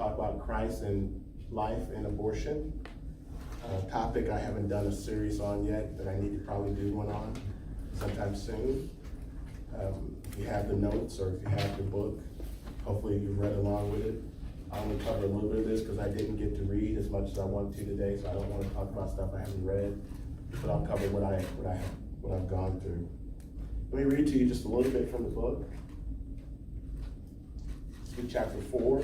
talk about Christ and life and abortion. A topic I haven't done a series on yet, but I need to probably do one on sometime soon. If you have the notes or if you have the book, hopefully you've read along with it. I only cover a little bit of this because I didn't get to read as much as I wanted to today, so I don't want to talk about stuff I haven't read, but I'll cover what I've gone through. Let me read to you just a little bit from the book. Luke chapter 4.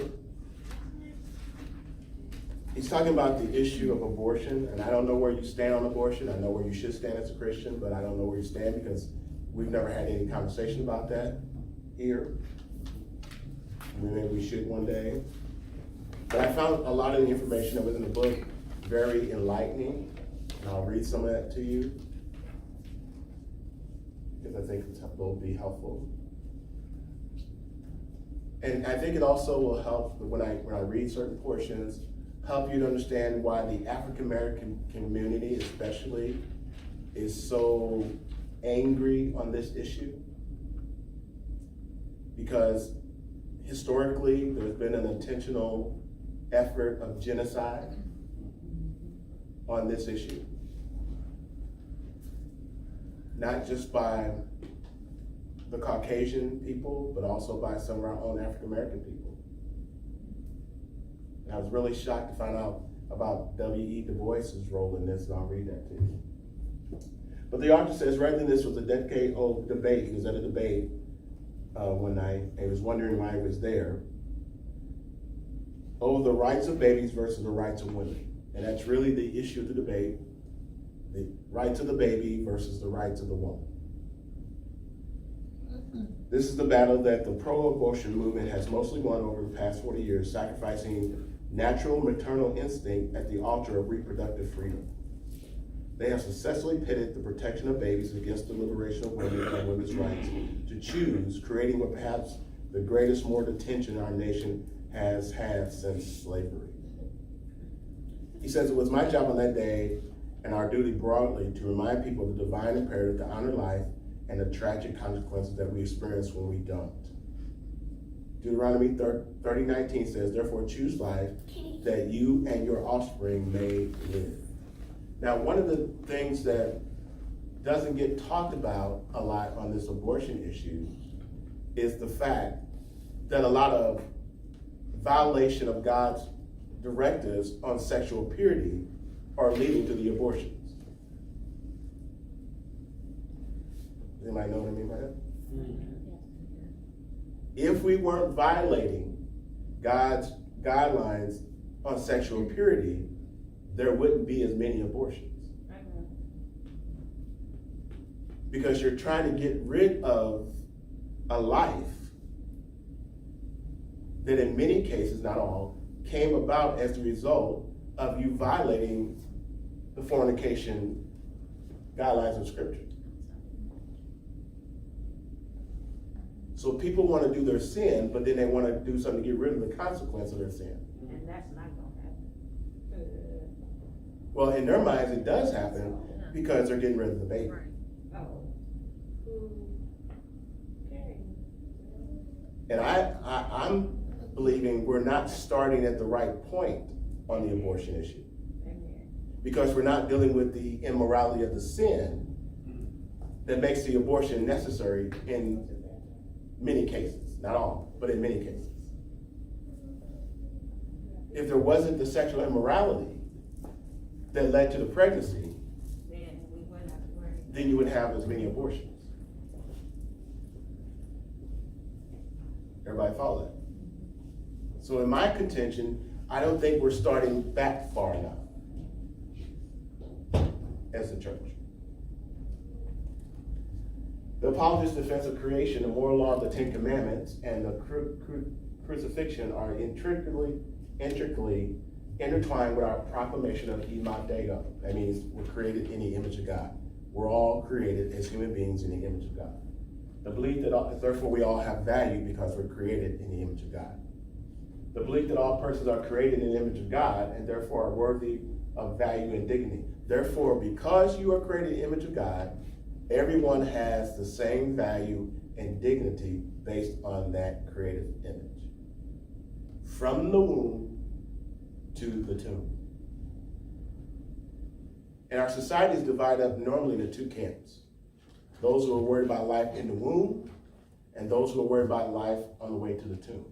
He's talking about the issue of abortion, and I don't know where you stand on abortion. I know where you should stand as a Christian, but I don't know where you stand because we've never had any conversation about that here. Maybe we should one day. But I found a lot of the information that was in the book very enlightening, and I'll read some of that to you because I think it will be helpful. And I think it also will help when I read certain portions, help you to understand why the African American community especially is so angry on this issue. Because historically, there's been an intentional effort of genocide on this issue. Not just by the Caucasian people, but also by some of our own African American people. And I was really shocked to find out about W.E. Du Bois's role in this, and I'll read that to you. But the author says, rather than this was a decade-old debate, he was at a debate one night, and he was wondering why he was there, over the rights of babies versus the rights of women. And that's really the issue of the debate, the rights of the baby versus the rights of the woman. This is the battle that the pro-abortion movement has mostly won over the past 40 years, sacrificing natural maternal instinct at the altar of reproductive freedom. They have successfully pitted the protection of babies against the liberation of women and women's rights to choose, creating what perhaps the greatest moral tension our nation has had since slavery. He says, it was my job on that day and our duty broadly to remind people of the divine imperative to honor life and the tragic consequences that we experience when we don't. Deuteronomy 30:19 says, therefore choose life that you and your offspring may live. Now, one of the things that doesn't get talked about a lot on this abortion issue is the fact that a lot of violation of God's directives on sexual purity are leading to the abortions. Anybody know what I mean by that? If we weren't violating God's guidelines on sexual purity, there wouldn't be as many abortions. Because you're trying to get rid of a life that in many cases, not all, came about as a result of you violating the fornication guidelines of Scripture. So people want to do their sin, but then they want to do something to get rid of the consequence of their sin. And that's not going to happen. Well, in their minds, it does happen because they're getting rid of the baby. Right. Oh. Okay. And I'm believing we're not starting at the right point on the abortion issue. Amen. Because we're not dealing with the immorality of the sin that makes the abortion necessary in many cases, not all, but in many cases. If there wasn't the sexual immorality that led to the pregnancy, Then we wouldn't have to worry. then you would have as many abortions. Everybody follow that? So in my contention, I don't think we're starting back far enough as a church. The Apologetics' defense of creation, the moral law of the Ten Commandments, and the crucifixion are intricately intertwined with our proclamation of Imat Deo. That means we're created in the image of God. We're all created as human beings in the image of God. The belief that therefore we all have value because we're created in the image of God. The belief that all persons are created in the image of God and therefore are worthy of value and dignity. Therefore, because you are created in the image of God, everyone has the same value and dignity based on that creative image. From the womb, tomb. And our society is divided up normally into two camps. Those who are worried about life in the womb and those who are worried about life on the way to the tomb.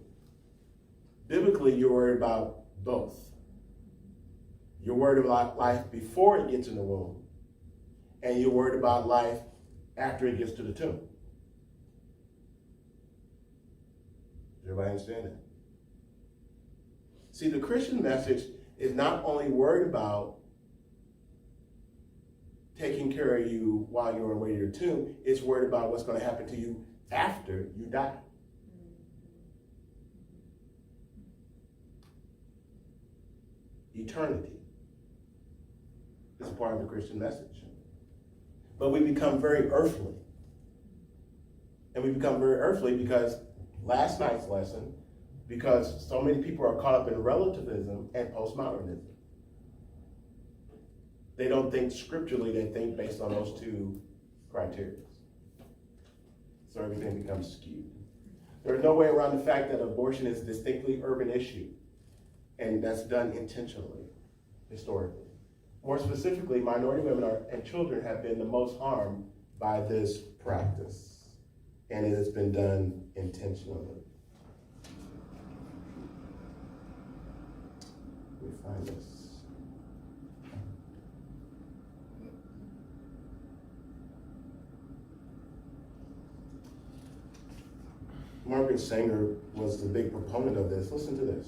Biblically, you're worried about both. You're worried about life before it gets in the womb, and you're worried about life after it gets to the tomb. Does everybody understand that? See, the Christian message is not only worried about taking care of you while you're on the way to your tomb, it's worried about what's going to happen to you after you die. Eternity is a part of the Christian message. But we become very earthly. And we become very earthly because last night's lesson, because so many people are caught up in relativism and postmodernism. They don't think scripturally, they think based on those two criteria. So everything becomes skewed. There's no way around the fact that abortion is a distinctly urban issue, and that's done intentionally, historically. More specifically, minority women and children have been the most harmed by this practice, and it has been done intentionally. Let me find this. Margaret Sanger was the big proponent of this. Listen to this.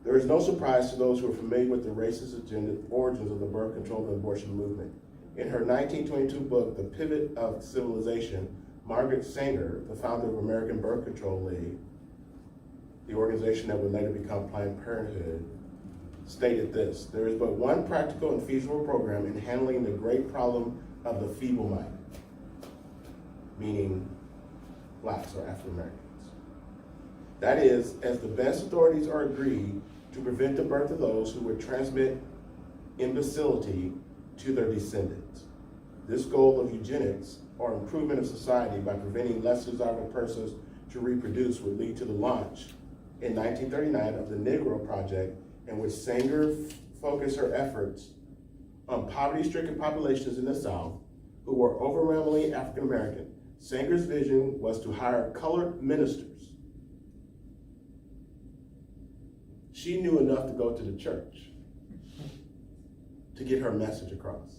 There is no surprise to those who are familiar with the racist agenda origins of the birth control and abortion movement. In her 1922 book, The Pivot of Civilization, Margaret Sanger, the founder of American Birth Control League, the organization that would later become Planned Parenthood, stated this: there is but one practical and feasible program in handling the great problem of the feeble-minded, meaning blacks or African Americans. That is, as the best authorities are agreed to prevent the birth of those who would transmit imbecility to their descendants. This goal of eugenics, or improvement of society by preventing less desirable persons to reproduce, would lead to the launch in 1939 of the Negro Project, in which Sanger focused her efforts on poverty-stricken populations in the South who were overwhelmingly African American. Sanger's vision was to hire colored ministers. She knew enough to go to the church to get her message across.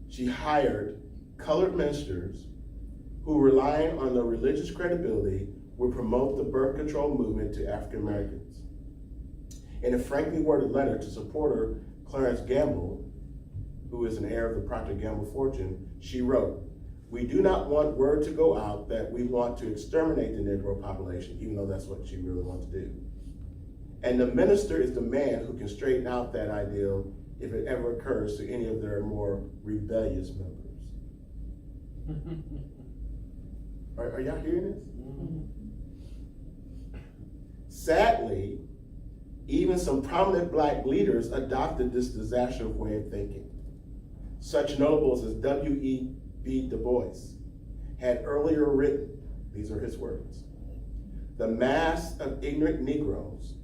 She hired colored ministers who, relying on their religious credibility, would promote the birth control movement to African Americans. In a frankly worded letter to supporter Clarence Gamble, who is an heir of the Procter & Gamble fortune, she wrote, "We do not want word to go out that we want to exterminate the Negro population," even though that's what she really wants to do. "And the minister is the man who can straighten out that ideal if it ever occurs to any of their more rebellious members." Are y'all hearing this? Mm-hmm. Sadly, even some prominent black leaders adopted this disastrous way of thinking. Such notables as W.E.B. Du Bois had earlier written, these are his words, "The mass of ignorant Negroes,"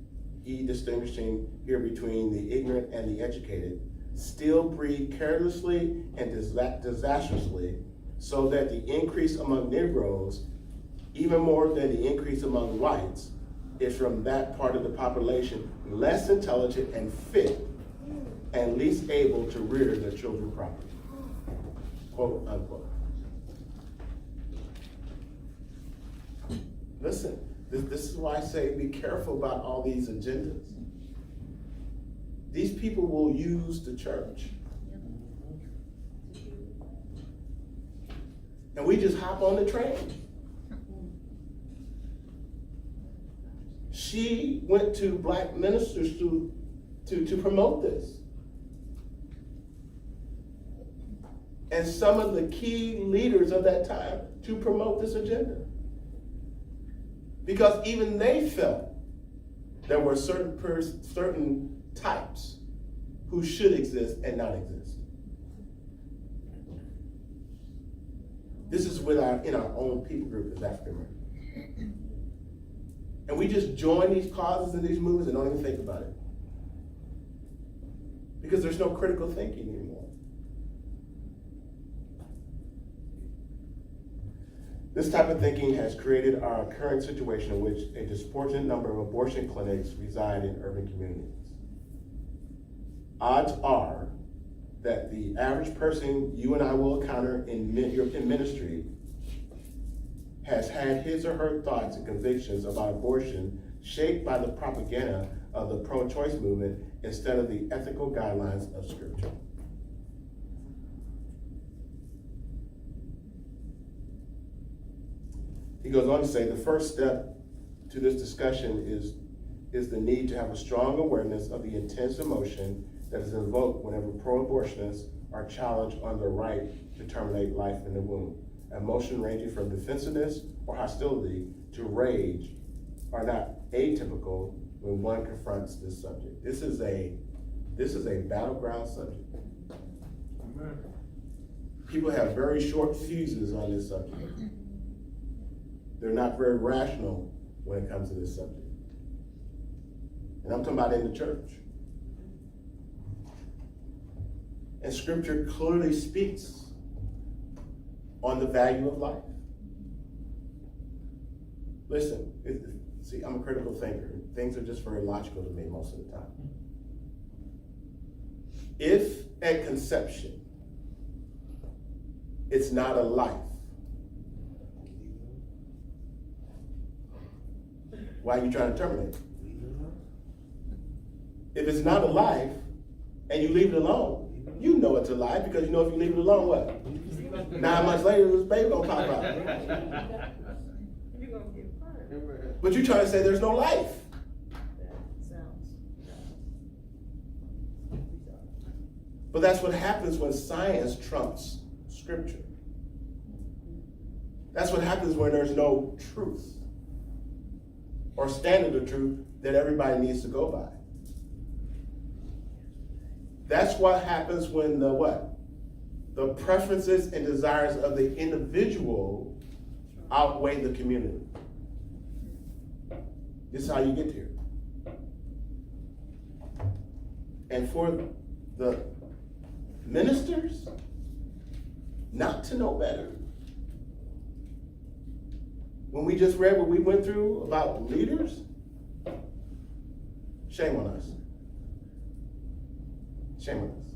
he distinguishing here between the ignorant and the educated, "still breed carelessly and disastrously, so that the increase among Negroes, even more than the increase among whites, is from that part of the population less intelligent and fit and least able to rear their children properly." Quote unquote. Listen, this is why I say be careful about all these agendas. These people will use the church. And we just hop on the train. She went to black ministers to promote this. And some of the key leaders of that time to promote this agenda. Because even they felt there were certain types who should exist and not exist. This is in our own people group as African Americans. And we just join these causes and these movements and don't even think about it. Because there's no critical thinking anymore. This type of thinking has created our current situation in which a disproportionate number of abortion clinics reside in urban communities. Odds are that the average person you and I will encounter in ministry has had his or her thoughts and convictions about abortion shaped by the propaganda of the pro-choice movement instead of the ethical guidelines of Scripture. He goes on to say the first step to this discussion is the need to have a strong awareness of the intense emotion that is invoked whenever pro-abortionists are challenged on their right to terminate life in the womb. Emotion ranging from defensiveness or hostility to rage are not atypical when one confronts this subject. This is a battleground subject. Amen. People have very short fuses on this subject. They're not very rational when it comes to this subject. And I'm talking about in the church. And Scripture clearly speaks on the value of life. Listen, see, I'm a critical thinker. Things are just very logical to me most of the time. If at conception, it's not a life, why are you trying to terminate it? If it's not a life and you leave it alone, you know it's a life because you know if you leave it alone, what? 9 months later, this baby gonna pop out. You're gonna get fired. But you're trying to say there's no life. That sounds. But that's what happens when science trumps Scripture. That's what happens when there's no truth or standard of truth that everybody needs to go by. That's what happens when the what? The preferences and desires of the individual outweigh the community. This is how you get here. And for the ministers not to know better, when we just read what we went through about leaders, shame on us. Shame on us.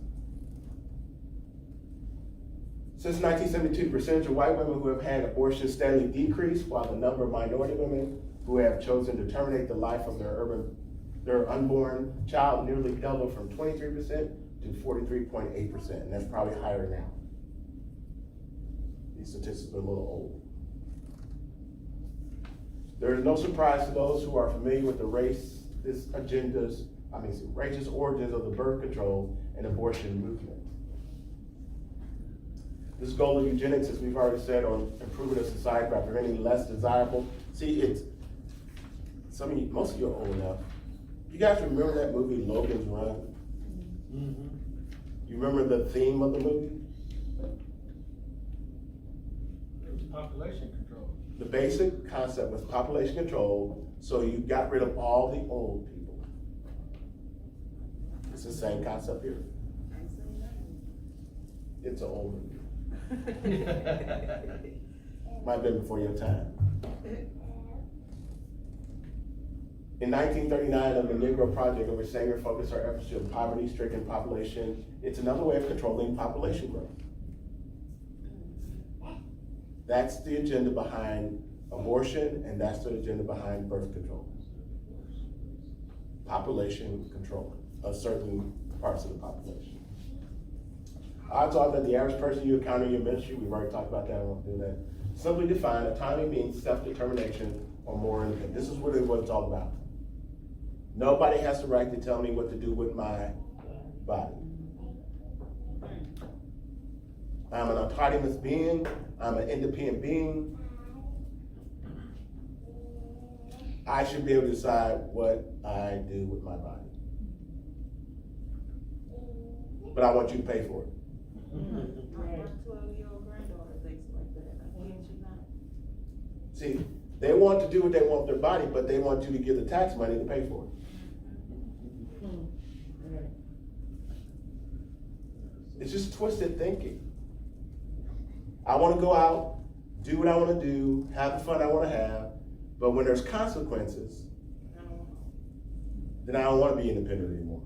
Since 1972, the percentage of white women who have had abortions steadily decreased, while the number of minority women who have chosen to terminate the life of their unborn child nearly doubled from 23% to 43.8%, and that's probably higher now. These statistics are a little old. There is no surprise to those who are familiar with the racist origins of the birth control and abortion movement. This goal of eugenics, as we've already said, on improving a society by preventing less desirable. See, it's most of you are old enough. You guys remember that movie, Logan's Run? Mm-hmm. You remember the theme of the movie? It was population control. The basic concept was population control, so you got rid of all the old people. It's the same concept here. It's an old movie. Might have been before your time. In 1939, of the Negro Project, in which Sanger focused our efforts to a poverty-stricken population, it's another way of controlling population growth. That's the agenda behind abortion, and that's the agenda behind birth control. Population control of certain parts of the population. Odds are that the average person you encounter in your ministry, we've already talked about that, I won't do that. Simply define, autonomy means self-determination or more independent. This is really what it's all about. Nobody has the right to tell me what to do with my body. I'm an autonomous being. I'm an independent being. I should be able to decide what I do with my body. But I want you to pay for it. My 12-year-old granddaughter thinks like that. I can't you not? See, They want to do what they want with their body, but they want you to give the tax money to pay for it. It's just twisted thinking. I want to go out, do what I want to do, have the fun I want to have, but when there's consequences, then I don't want to be independent anymore.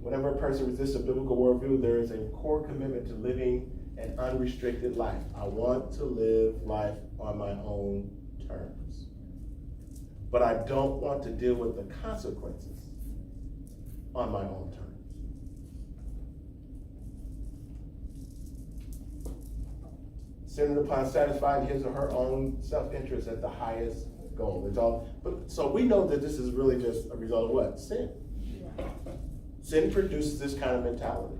Whenever a person resists a biblical worldview, there is a core commitment to living an unrestricted life. I want to live life on my own terms. But I don't want to deal with the consequences on my own terms. Centered upon satisfying his or her own self-interest at the highest goal. It's all, but so we know that this is really just a result of what? Sin. Sin produces this kind of mentality.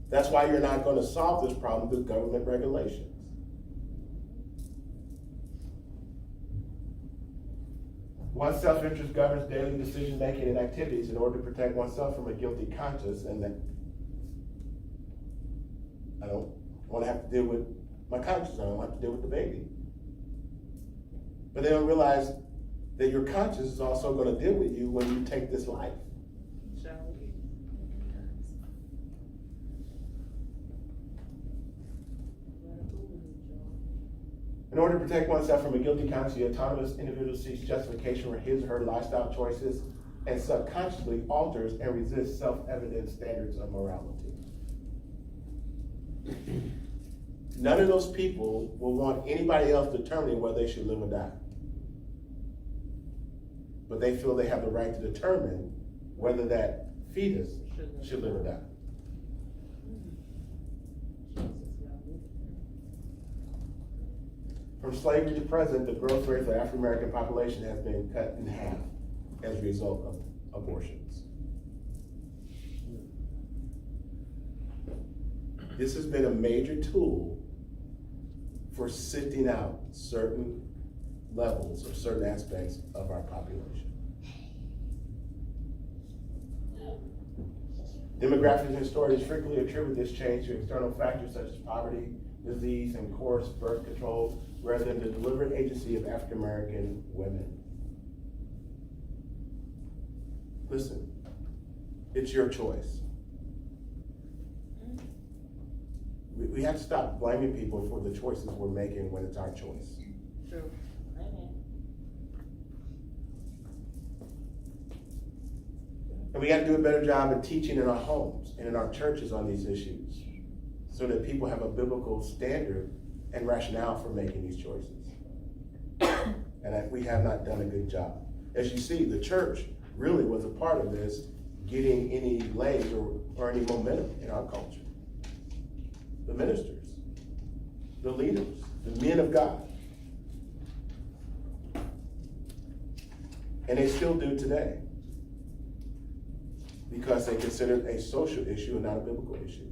That's why you're not going to solve this problem with government regulations. One's self-interest governs daily decision-making and activities in order to protect oneself from a guilty conscience, and that I don't want to have to deal with my conscience. I don't have to deal with the baby. But they don't realize that your conscience is also going to deal with you when you take this life. In order to protect oneself from a guilty conscience, the autonomous individual seeks justification for his or her lifestyle choices and subconsciously alters and resists self-evident standards of morality. None of those people will want anybody else determining whether they should live or die. But they feel they have the right to determine whether that fetus should live or die. From slavery to present, the growth rate for the African American population has been cut in half as a result of abortions. This has been a major tool for sifting out certain levels or certain aspects of our population. Demographers and historians frequently attribute this change to external factors such as poverty, disease, and coarse birth control, rather than the deliberate agency of African American women. Listen, it's your choice. We have to stop blaming people for the choices we're making when it's our choice. True. And we got to do a better job of teaching in our homes and in our churches on these issues so that people have a biblical standard and rationale for making these choices. And that we have not done a good job. As you see, the church really was a part of this, getting any legs or any momentum in our culture. The ministers, the leaders, the men of God. And they still do today, because they consider it a social issue and not a biblical issue.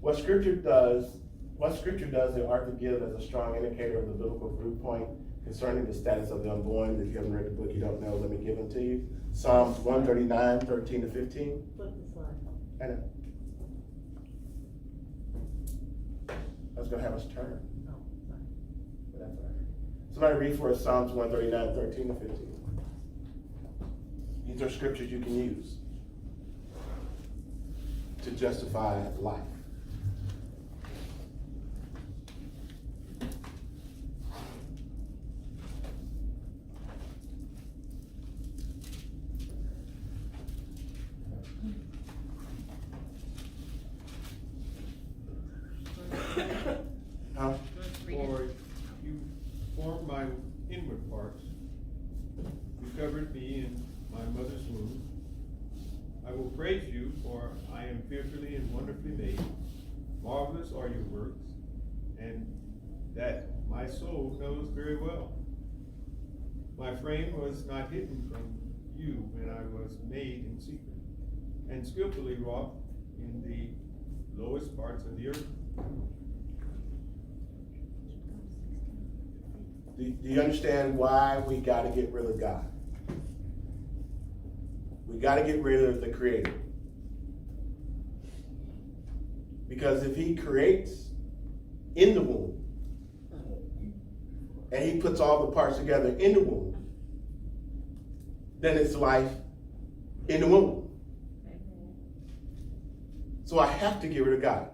What scripture does the author give as a strong indicator of the biblical viewpoint concerning the status of the unborn? If you haven't read the book, you don't know, let me give them to you. Psalms 139, 13 to 15. Put the slide. I know. I was going to have us turn. Oh, sorry. But that's all right. Somebody read for us Psalms 139, 13 to 15. These are scriptures you can use to justify life. Huh? For you formed my inward parts. You covered me in my mother's womb. I will praise you, for I am fearfully and wonderfully made. Marvelous are your works, and that my soul knows very well. My frame was not hidden from you when I was made in secret, and skillfully wrought in the lowest parts of the earth. Do you understand why we got to get rid of God? We We got to get rid of the creator. Because if he creates in the womb, and he puts all the parts together in the womb, then it's life in the womb. So I have to get rid of God.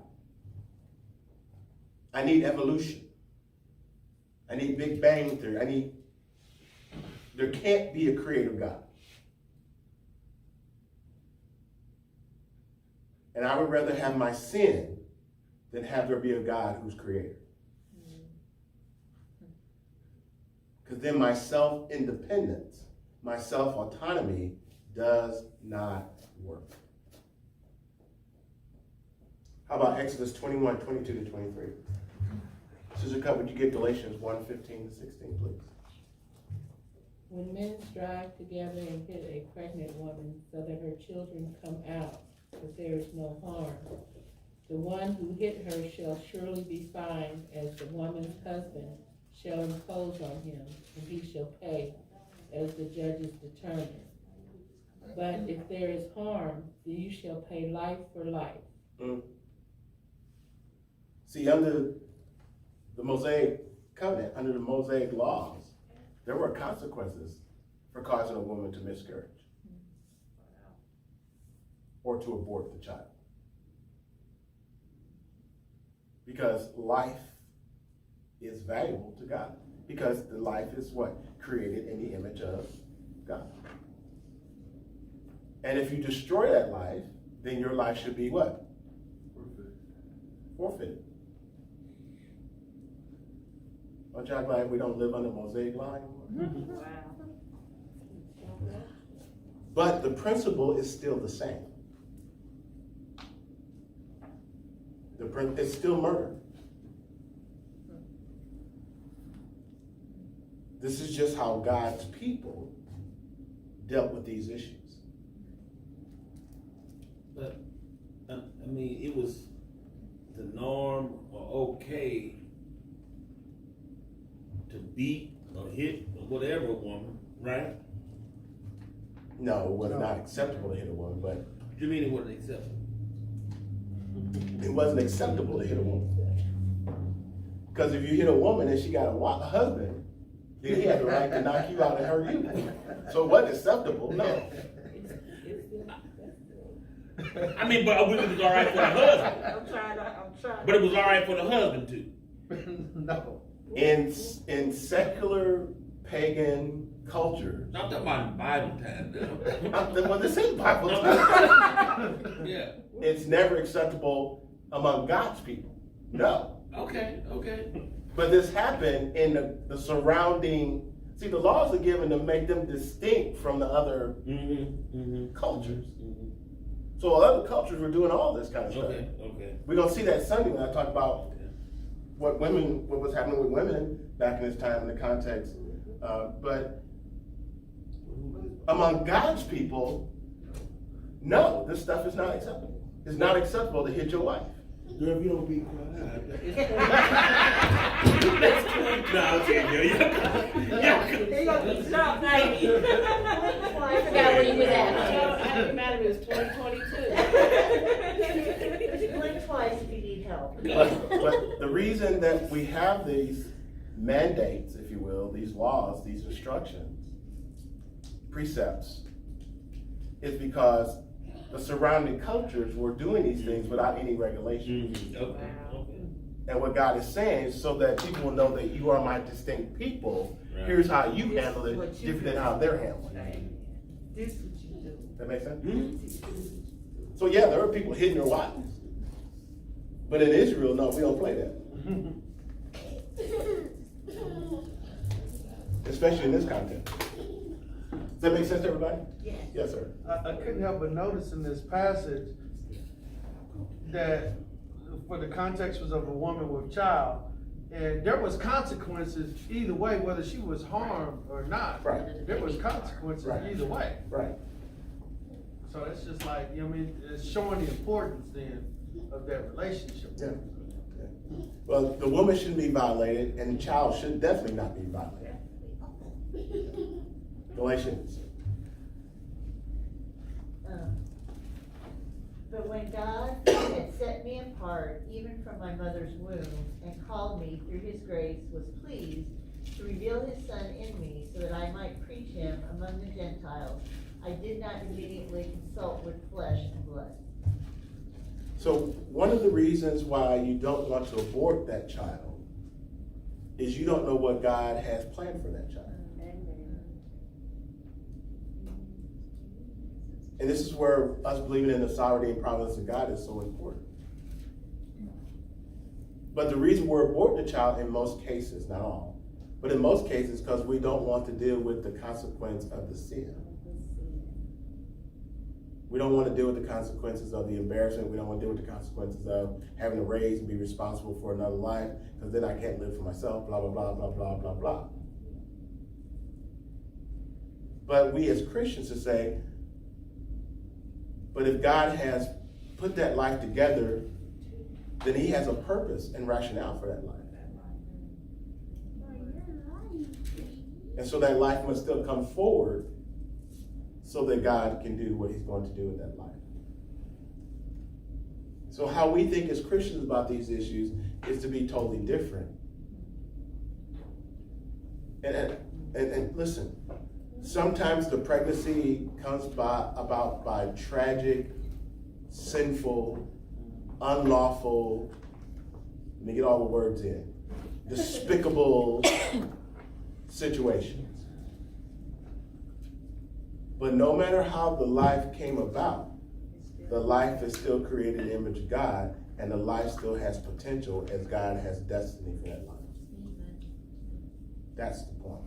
I need evolution. I need Big Bang Theory. There can't be a creator God. And I would rather have my sin than have there be a God who's creator. Because then my self-independence, my self-autonomy does not work. How about Exodus 21, 22 to 23? Sister Cup, would you get Galatians 1, 15 to 16, please? When men strive together and hit a pregnant woman so that her children come out, but there is no harm, the one who hit her shall surely be fined, as the woman's husband shall impose on him, and he shall pay as the judges determine. But if there is harm, then you shall pay life for life. See, under the Mosaic covenant, under the Mosaic laws, there were consequences for causing a woman to miscarriage or to abort the child. Because life is valuable to God. Because the life is what? Created in the image of God. And if you destroy that life, then your life should be what? Forfeited. Aren't y'all glad we don't live under Mosaic law anymore? Wow. But the principle is still the same. It's still murder. This is just how God's people dealt with these issues. But, I mean, it was the norm or okay to beat or hit or whatever a woman, right? No, it was not acceptable to hit a woman, but What do you mean it wasn't acceptable? it wasn't acceptable to hit a woman. Because if you hit a woman and she got a husband, then he had the right to knock you out and hurt you. So it wasn't acceptable, no. I mean, but it was all right for the husband. I'm trying. But it was all right for the husband too. No. In secular pagan culture, I'm talking about in Bible time now. well, this is Bible. Yeah. It's never acceptable among God's people. No. Okay. But this happened in the surrounding. See, the laws are given to make them distinct from the other cultures. So other cultures were doing all this kind of stuff. Okay. We're gonna see that Sunday when I talk about what was happening with women back in this time in the context. But among God's people, no, this stuff is not acceptable. It's not acceptable to hit your wife. Girl, if you don't be quiet. He gonna be shocked, ain't he? I forgot where you was at. I remember it was 2022. Blink twice if you need help. But the reason that we have these mandates, if you will, these laws, these instructions, precepts, is because the surrounding cultures were doing these things without any regulation. Okay. And what God is saying is so that people will know that you are my distinct people. Right. Here's how you This handle is it, what you different than do. how they're handling it. Amen. This is what you do. That make sense? So yeah, there are people hitting their wives. But in Israel, no, we don't play that. Especially in this context. Does that make sense to everybody? Yes. Yes, sir. I couldn't help but notice in this passage that for the context was of a woman with child, and there was consequences either way, whether she was harmed or not. Right. There was consequences Right. either way. Right. So it's just like, you know what I mean, it's showing the importance then of that relationship. Yeah. Yeah. Well, the woman shouldn't be violated, and the child should definitely not be violated. Galatians But when God had set me apart, even from my mother's womb, and called me through his grace, was pleased to reveal his Son in me, so that I might preach him among the Gentiles, I did not immediately consult with flesh and blood. So one of the reasons why you don't want to abort that child is you don't know what God has planned for that child. And this is where us believing in the sovereignty and providence of God is so important. But the reason we're aborting the child in most cases, not all, but in most cases, because we don't want to deal with the consequence of the sin. We don't want to deal with the consequences of the embarrassment. We don't want to deal with the consequences of having to raise and be responsible for another life, because then I can't live for myself, blah, blah, blah, blah, blah, blah, blah. But we as Christians to say, but if God has put that life together, then he has a purpose and rationale for that life. And so that life must still come forward so that God can do what he's going to do with that life. So how we think as Christians about these issues is to be totally different. And listen, sometimes the pregnancy comes about by tragic, sinful, unlawful, let me get all the words in, despicable situations. But no matter how the life came about, the life is still created in the image of God, and the life still has potential as God has destiny for that life. That's the point.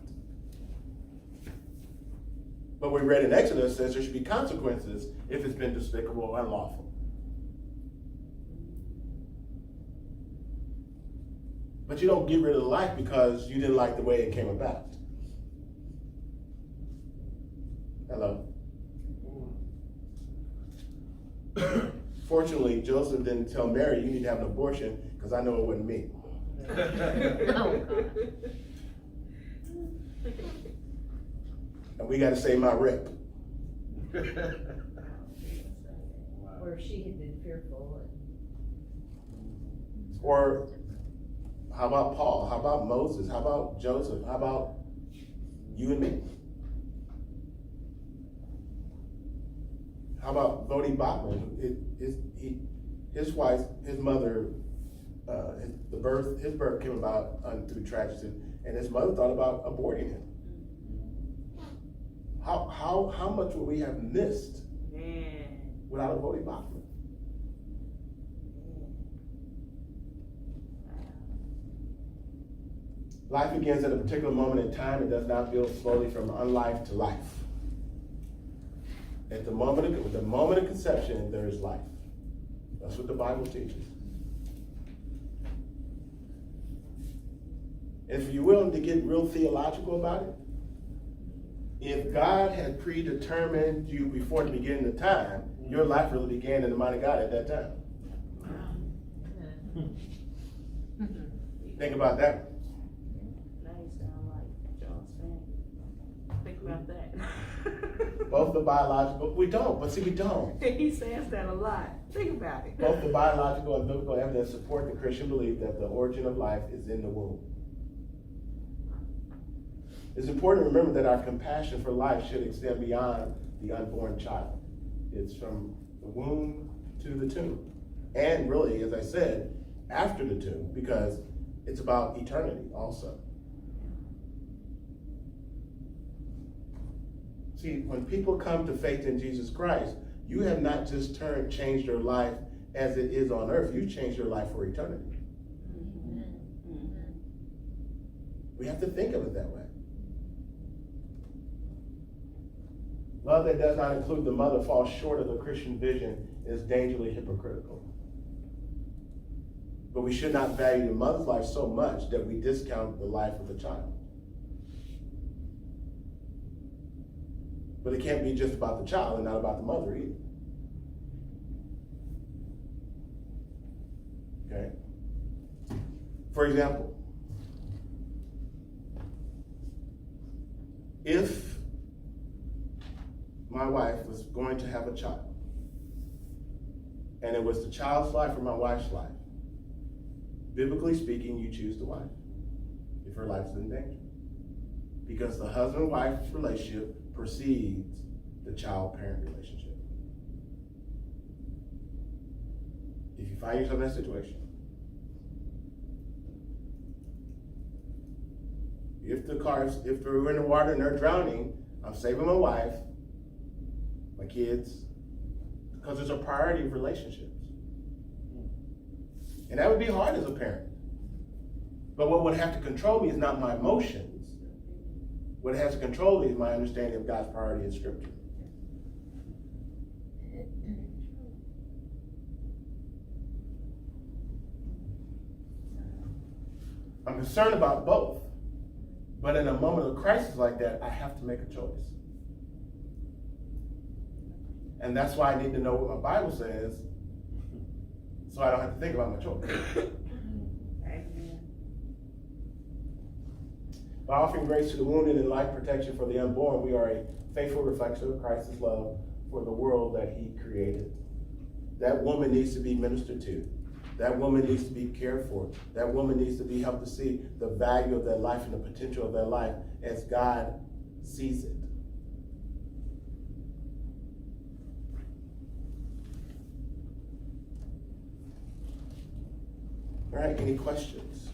But we read in Exodus says there should be consequences if it's been despicable or unlawful. But you don't get rid of the life because you didn't like the way it came about. Hello? Fortunately, Joseph didn't tell Mary, you need to have an abortion, because I know it wasn't me. And we got to save my rep. Or she had been fearful. Or how about Paul? How about Moses? How about Joseph? How about you and me? How about Bodie Bachman? His wife, his mother, his birth came about through tragedy, and his mother thought about aborting him. How much would we have missed without a Bodie Bachman? Life begins at a particular moment in time. It does not build slowly from unlife to life. At the moment of conception, there is life. That's what the Bible teaches. If you're willing to get real theological about it, if God had predetermined you before the beginning of time, your life really began in the mind of God at that time. Think about that. Now you sound like John's family. Think about that. Both the biological, we don't, but see, we don't. He says that a lot. Think about it. Both the biological and biblical evidence support the Christian belief that the origin of life is in the womb. It's important to remember that our compassion for life should extend beyond the unborn child. It's from the womb to the tomb. And really, as I said, after the tomb, because it's about eternity also. See, when people come to faith in Jesus Christ, you have not just changed your life as it is on earth, you changed your life for eternity. We have to think of it that way. Love that does not include the mother falls short of the Christian vision and is dangerously hypocritical. But we should not value the mother's life so much that we discount the life of the child. But it can't be just about the child and not about the mother either. Okay? For example, if my wife was going to have a child, and it was the child's life or my wife's life, biblically speaking, you choose the wife if her life is in danger. Because the husband-wife relationship precedes the child-parent relationship. If you find yourself in that situation, if they're in the water and they're drowning, I'm saving my wife, my kids, because there's a priority of relationships. And that would be hard as a parent. But what would have to control me is not my emotions. What has to control me is my understanding of God's priority in Scripture. I'm concerned about both. But in a moment of crisis like that, I have to make a choice. And that's why I need to know what my Bible says, so I don't have to think about my choice. Amen. By offering grace to the wounded and life protection for the unborn, we are a faithful reflection of Christ's love for the world that he created. That woman needs to be ministered to. That woman needs to be cared for. That woman needs to be helped to see the value of their life and the potential of their life as God sees it. All right, any questions?